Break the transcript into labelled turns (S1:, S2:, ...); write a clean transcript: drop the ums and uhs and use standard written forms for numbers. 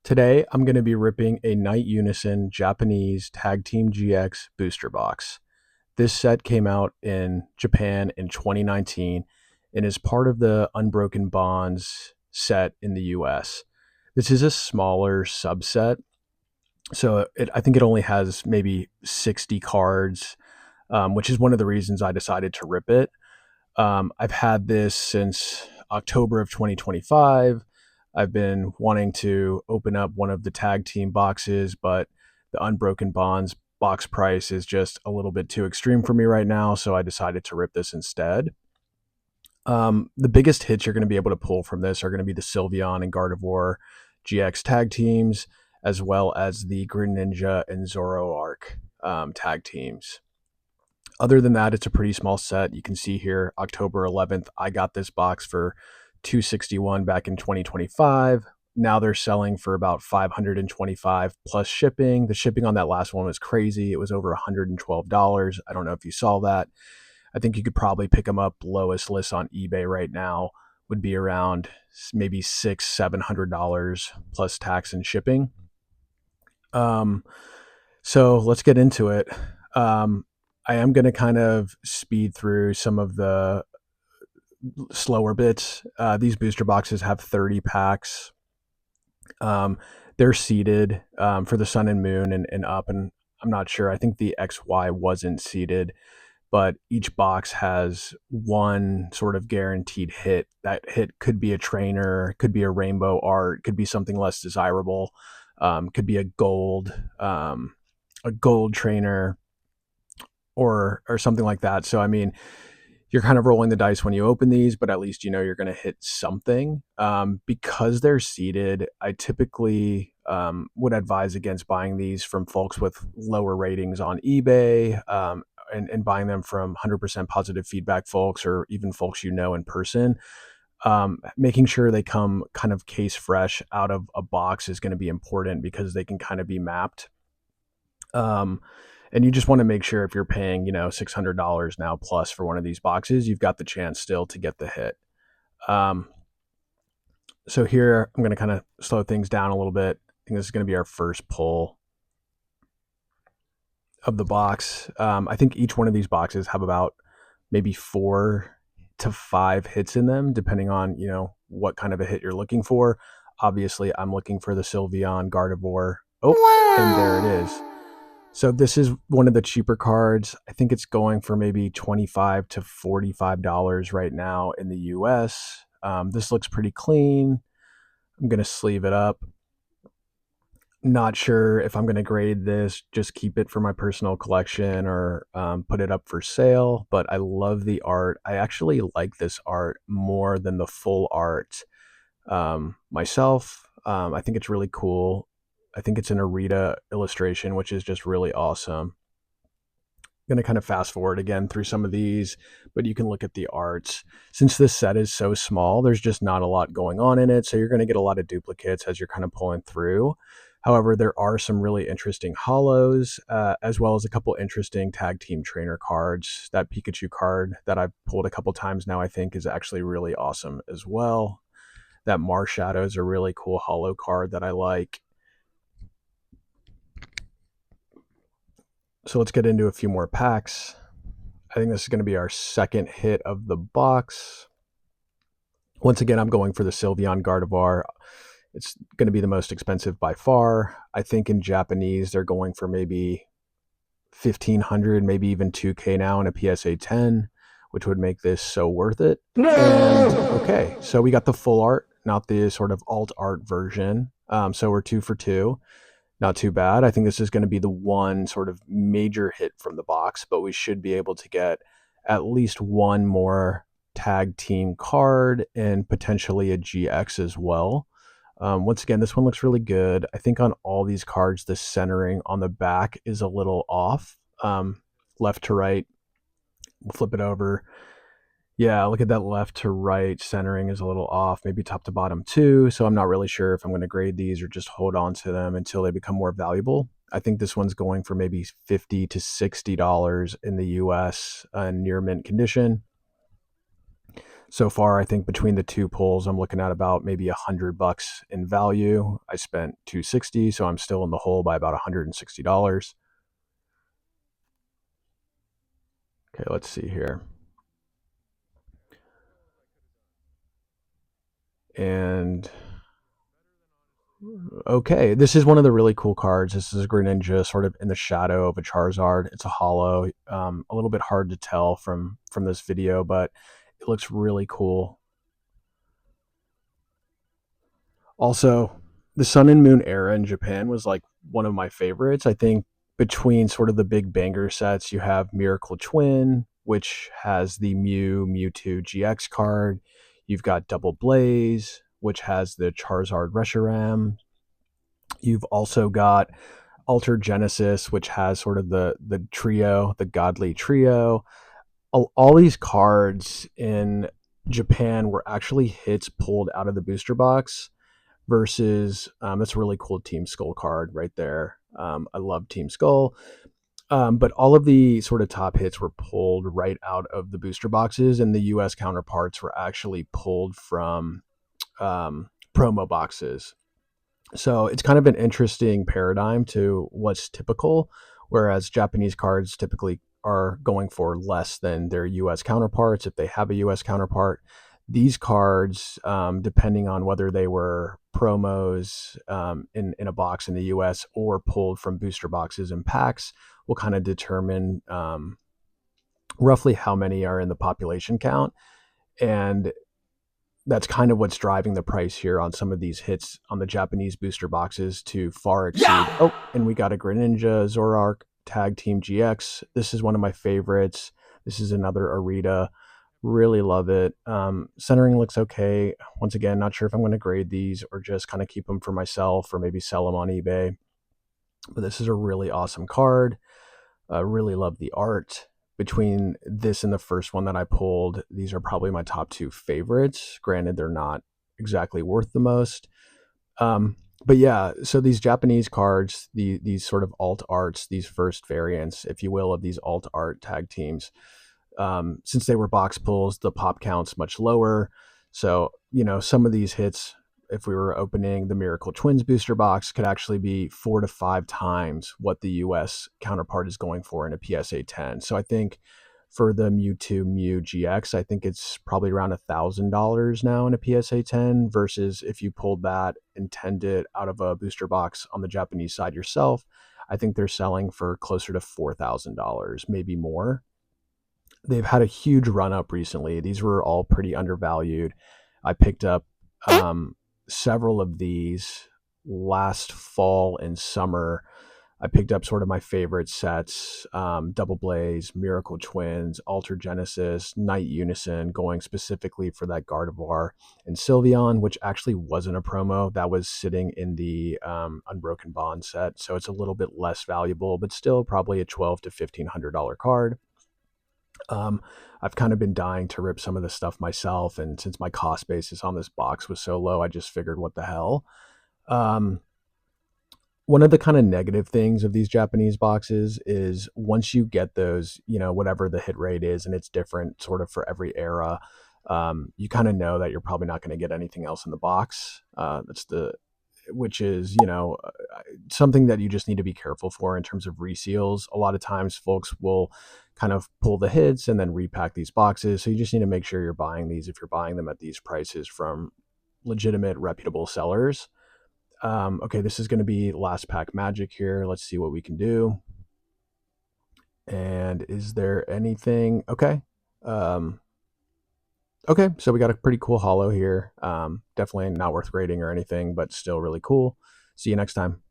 S1: Today, I'm going to be ripping a Night Unison Japanese Tag Team GX booster box. This set came out in Japan in 2019 and is part of the Unbroken Bonds set in the US. This is a smaller subset, so I think it only has maybe 60 cards, which is one of the reasons I decided to rip it. I've had this since October of 2025. I've been wanting to open up one of the tag team boxes, but the Unbroken Bonds box price is just a little bit too extreme for me right now, so I decided to rip this instead. The biggest hits you're going to be able to pull from this are going to be the Sylveon and Gardevoir GX tag teams, as well as the Greninja and Zoroark tag teams. Other than that, it's a pretty small set. You can see here, October 11th, I got this box for 261 back in 2025. Now they're selling for about 525 plus shipping. The shipping on that last one was crazy. It was over $112. I don't know if you saw that. I think you could probably pick them up. Lowest list on eBay right now would be around maybe $700 plus tax and shipping. So let's get into it. I am going to kind of speed through some of the slower bits. These booster boxes have 30 packs. Um, they're seeded for the Sun and Moon and up, and I'm not sure. I think the XY wasn't seeded, but each box has one sort of guaranteed hit. That hit could be a trainer, could be a rainbow art, could be something less desirable, could be a gold trainer, or something like that. So I mean, you're kind of rolling the dice when you open these, but at least you know you're going to hit something. Because they're seeded, I typically would advise against buying these from folks with lower ratings on eBay, and buying them from 100% positive feedback folks, or even folks you know in person. Making sure they come kind of case fresh out of a box is going to be important because they can kind of be mapped. Um, and you just want to make sure if you're paying, $600 now plus for one of these boxes, you've got the chance still to get the hit. Um, so here, I'm going to kind of slow things down a little bit. I think this is going to be our first pull of the box. I think each one of these boxes have about maybe 4 to 5 hits in them, depending on, what kind of a hit you're looking for. Obviously, I'm looking for the Sylveon Gardevoir. Oh, and there it is. So this is one of the cheaper cards. I think it's going for maybe $25 to $45 right now in the US. This looks pretty clean. I'm going to sleeve it up. Not sure if I'm going to grade this, just keep it for my personal collection, or put it up for sale, but I love the art. I actually like this art more than the full art myself. I think it's really cool. I think it's an Arita illustration, which is just really awesome. I'm going to kind of fast forward again through some of these, but you can look at the arts. Since this set is so small, there's just not a lot going on in it, so you're going to get a lot of duplicates as you're kind of pulling through. However, there are some really interesting holos, as well as a couple interesting tag team trainer cards. That Pikachu card that I've pulled a couple times now, I think, is actually really awesome as well. That Marshadow is a really cool holo card that I like. So let's get into a few more packs. I think this is going to be our second hit of the box. Once again, I'm going for the Sylveon Gardevoir. It's going to be the most expensive by far. I think in Japanese, they're going for maybe 1,500, maybe even 2K now in a PSA 10, which would make this so worth it. No! And okay, so we got the full art, not the sort of alt art version. So we're 2 for 2. Not too bad. I think this is going to be the one sort of major hit from the box, but we should be able to get at least one more tag team card and potentially a GX as well. Once again, this one looks really good. I think on all these cards, the centering on the back is a little off. Left to right, we'll flip it over. Yeah, look at that left to right centering is a little off, maybe top to bottom too. So I'm not really sure if I'm going to grade these or just hold on to them until they become more valuable. I think this one's going for maybe $50 to $60 in the US, near mint condition. So far, I think between the two pulls, I'm looking at about maybe $100 in value. I spent 260, so I'm still in the hole by about $160. Okay, let's see here. And okay, this is one of the really cool cards. This is a Greninja, sort of in the shadow of a Charizard. It's a hollow, a little bit hard to tell from this video, but it looks really cool. Also, the Sun and Moon era in Japan was like one of my favorites. I think between sort of the big banger sets, you have Miracle Twin, which has the Mewtwo GX card. You've got Double Blaze, which has the Charizard Reshiram. You've also got Alter Genesis, which has sort of the trio, the godly trio. All these cards in Japan were actually hits pulled out of the booster box versus that's a really cool Team Skull card right there. I love Team Skull. But all of the sort of top hits were pulled right out of the booster boxes, and the US counterparts were actually pulled from promo boxes. So it's kind of an interesting paradigm to what's typical, whereas Japanese cards typically are going for less than their US counterparts if they have a US counterpart. These cards, depending on whether they were promos in a box in the US or pulled from booster boxes and packs, will kind of determine roughly how many are in the population count. And that's kind of what's driving the price here on some of these hits on the Japanese booster boxes to far exceed. Yeah! Oh, and we got a Greninja Zoroark Tag Team GX. This is one of my favorites. This is another Arita. Really love it. Centering looks okay. Once again, not sure if I'm going to grade these or just kind of keep them for myself or maybe sell them on eBay. But this is a really awesome card. Really love the art. Between this and the first one that I pulled, these are probably my top two favorites. Granted, they're not exactly worth the most. But yeah, so these Japanese cards, these sort of alt arts, these first variants, if you will, of these alt art tag teams, since they were box pulls, the pop count's much lower. So, some of these hits, if we were opening the Miracle Twins booster box, could actually be 4 to 5 times what the US counterpart is going for in a PSA 10. So I think for the Mewtwo Mew GX, I think it's probably around $1,000 now in a PSA 10 versus if you pulled that and tend it out of a booster box on the Japanese side yourself, I think they're selling for closer to $4,000, maybe more. They've had a huge run up recently. These were all pretty undervalued. I picked up several of these last fall and summer. I picked up sort of my favorite sets: Double Blaze, Miracle Twins, Alter Genesis, Night Unison, going specifically for that Gardevoir and Sylveon, which actually wasn't a promo. That was sitting in the Unbroken Bond set, so it's a little bit less valuable, but still probably a $1,200 to $1,500 card. I've kind of been dying to rip some of this stuff myself, and since my cost basis on this box was so low, I just figured, what the hell. Um, One of the kind of negative things of these Japanese boxes is once you get those, whatever the hit rate is, and it's different sort of for every era, you kind of know that you're probably not going to get anything else in the box. Which is, something that you just need to be careful for in terms of reseals. A lot of times folks will kind of pull the hits and then repack these boxes. So you just need to make sure you're buying these, if you're buying them at these prices, from legitimate, reputable sellers. Okay, this is going to be last pack magic here. Let's see what we can do. And is there anything? Okay. Um, okay, so we got a pretty cool hollow here. Definitely not worth grading or anything, but still really cool. See you next time.